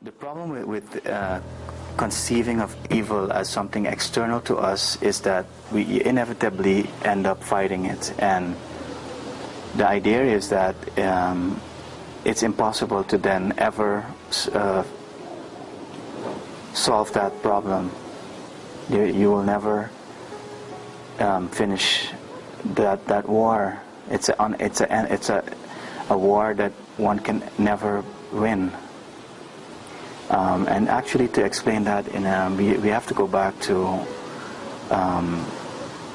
The problem with conceiving of evil as something external to us is that we inevitably end up fighting it. And the idea is that it's impossible to then ever solve that problem. You will never finish that war. It's a war that one can never win. And actually, to explain that, we have to go back to.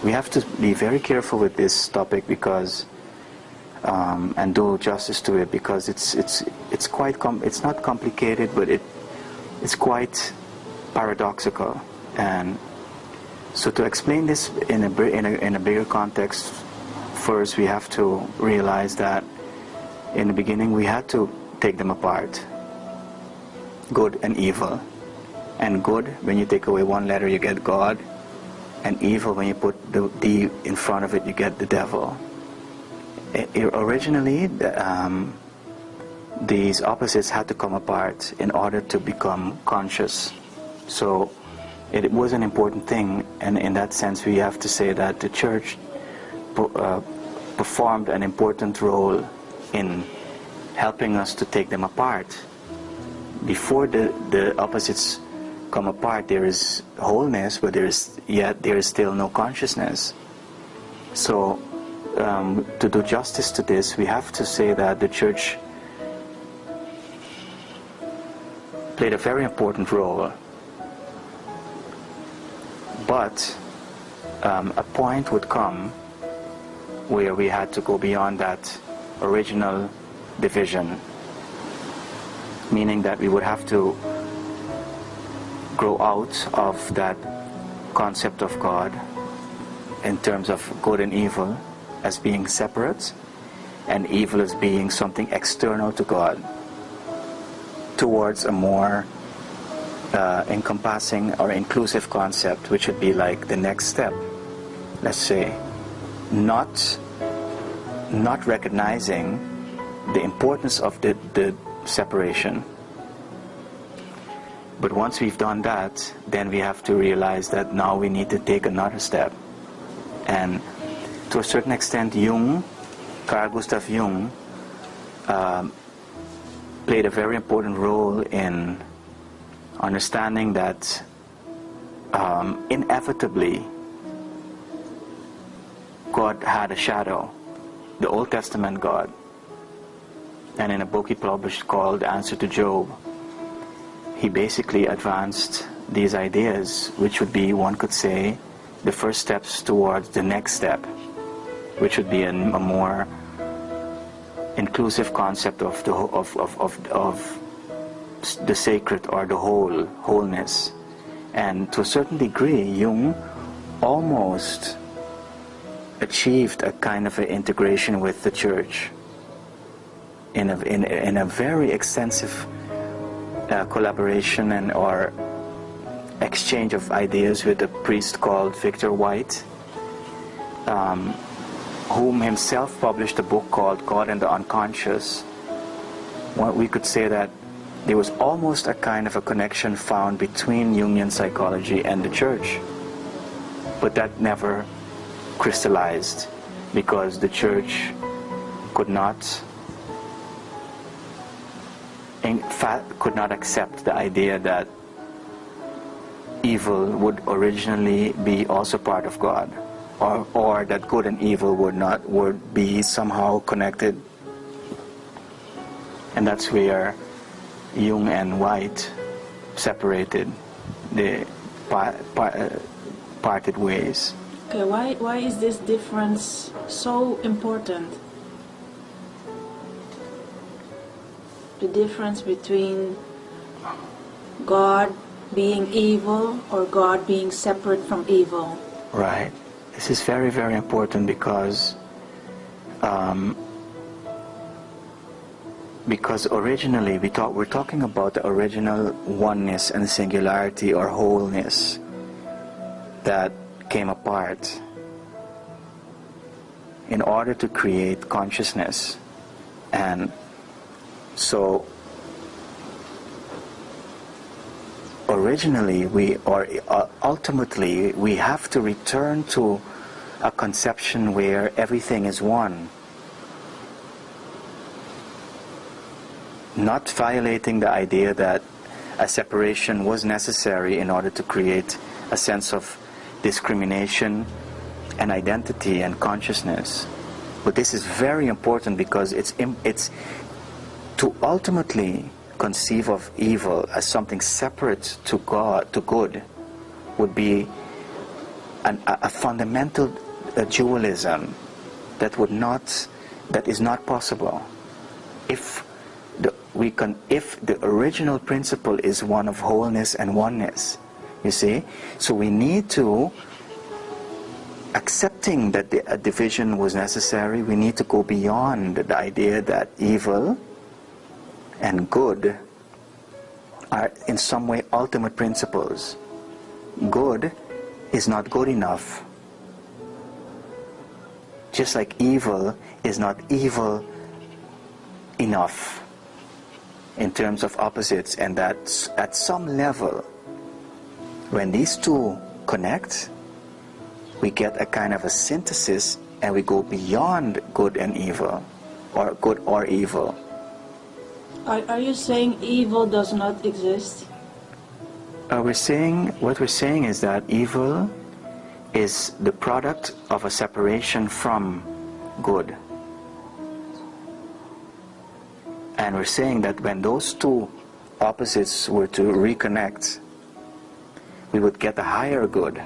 We have to be very careful with this topic because, and do justice to it, because it's quite it's not complicated, but it's quite paradoxical. And so, to explain this in a bigger context, first we have to realize that in the beginning we had to take them apart. Good and evil. And good, when you take away one letter, you get God. And evil, when you put the D in front of it, you get the devil. Originally, these opposites had to come apart in order to become conscious. So it was an important thing, and in that sense we have to say that the church performed an important role in helping us to take them apart. Before the opposites come apart, there is wholeness, but there is still no consciousness. So, to do justice to this, we have to say that the church played a very important role. But a point would come where we had to go beyond that original division. Meaning that we would have to grow out of that concept of God in terms of good and evil as being separate, and evil as being something external to God, towards a more encompassing or inclusive concept, which would be like the next step. Let's say, not recognizing the importance of the separation. But once we've done that, then we have to realize that now we need to take another step. And to a certain extent, Carl Gustav Jung, played a very important role in understanding that inevitably God had a shadow, the Old Testament God. And in a book he published called Answer to Job, he basically advanced these ideas, which would be, one could say, the first steps towards the next step, which would be a more inclusive concept of the sacred or the wholeness. And to a certain degree, Jung almost achieved a kind of an integration with the church in a very extensive collaboration or exchange of ideas with a priest called Victor White, whom himself published a book called God and the Unconscious. We could say that there was almost a kind of a connection found between Jungian psychology and the church, but that never crystallized because the church could not accept the idea that evil would originally be also part of God, or that good and evil would be somehow connected. And that's where Jung and White separated, they parted ways. Okay, why is this difference so important? The difference between God being evil or God being separate from evil. Right. This is very, very important because originally we're talking about the original oneness and singularity or wholeness that came apart in order to create consciousness. And so originally ultimately we have to return to a conception where everything is one, not violating the idea that a separation was necessary in order to create a sense of discrimination and identity and consciousness. But this is very important because it's to ultimately conceive of evil as something separate to God, to good, would be a fundamental dualism that is not possible. If the original principle is one of wholeness and oneness, you see, so we need to, accepting that a division was necessary, we need to go beyond the idea that evil and good are in some way ultimate principles. Good is not good enough. Just like evil is not evil enough in terms of opposites, and that at some level, when these two connect, we get a kind of a synthesis and we go beyond good and evil, or good or evil. Are you saying evil does not exist? What we're saying is that evil is the product of a separation from good. And we're saying that when those two opposites were to reconnect, we would get a higher good,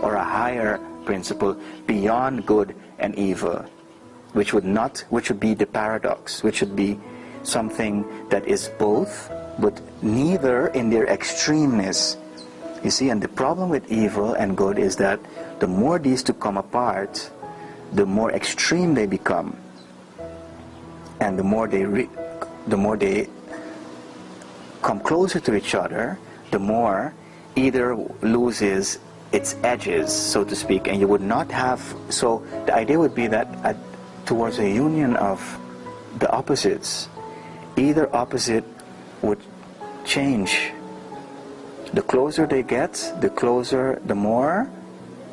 or a higher principle beyond good and evil, which would be the paradox, which would be something that is both, but neither in their extremeness. You see, and the problem with evil and good is that the more these two come apart, the more extreme they become, and the more they come closer to each other, the more either loses its edges, so to speak, and you would not have. So the idea would be that towards a union of the opposites, either opposite would change. The closer they get, the more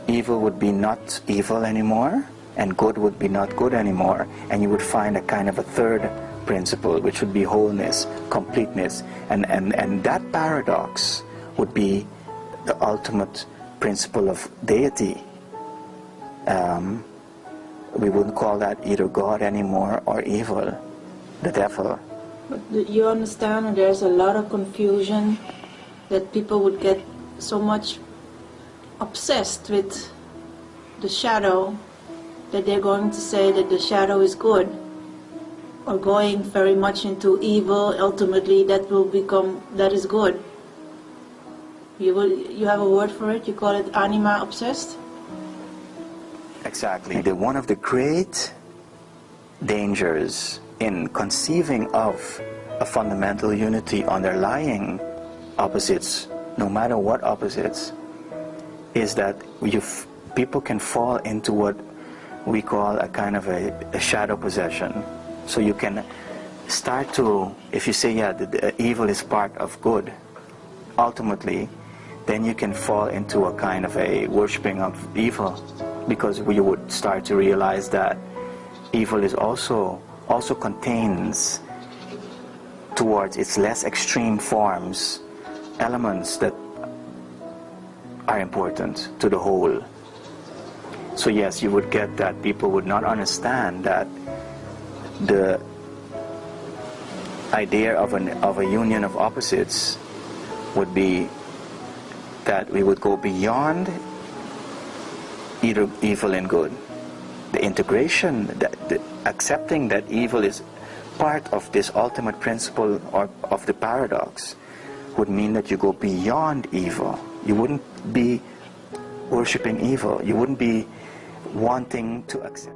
evil would be not evil anymore, and good would be not good anymore, and you would find a kind of a third principle, which would be wholeness, completeness, and that paradox would be the ultimate principle of deity. We wouldn't call that either God anymore or evil, the devil. But you understand, there's a lot of confusion, that people would get so much obsessed with the shadow that they're going to say that the shadow is good, or going very much into evil. Ultimately, that is good. You have a word for it. You call it anima obsessed. Exactly. One of the great dangers in conceiving of a fundamental unity underlying opposites, no matter what opposites, is that people can fall into what we call a kind of a shadow possession. So you can start to, if you say, yeah, the evil is part of good, ultimately, then you can fall into a kind of a worshipping of evil, because you would start to realize that evil is also contains, towards its less extreme forms, elements that are important to the whole. So yes, you would get that people would not understand that the idea of a union of opposites would be that we would go beyond either evil and good. The integration, the accepting that evil is part of this ultimate principle or of the paradox, would mean that you go beyond evil. You wouldn't be worshipping evil. You wouldn't be wanting to accept.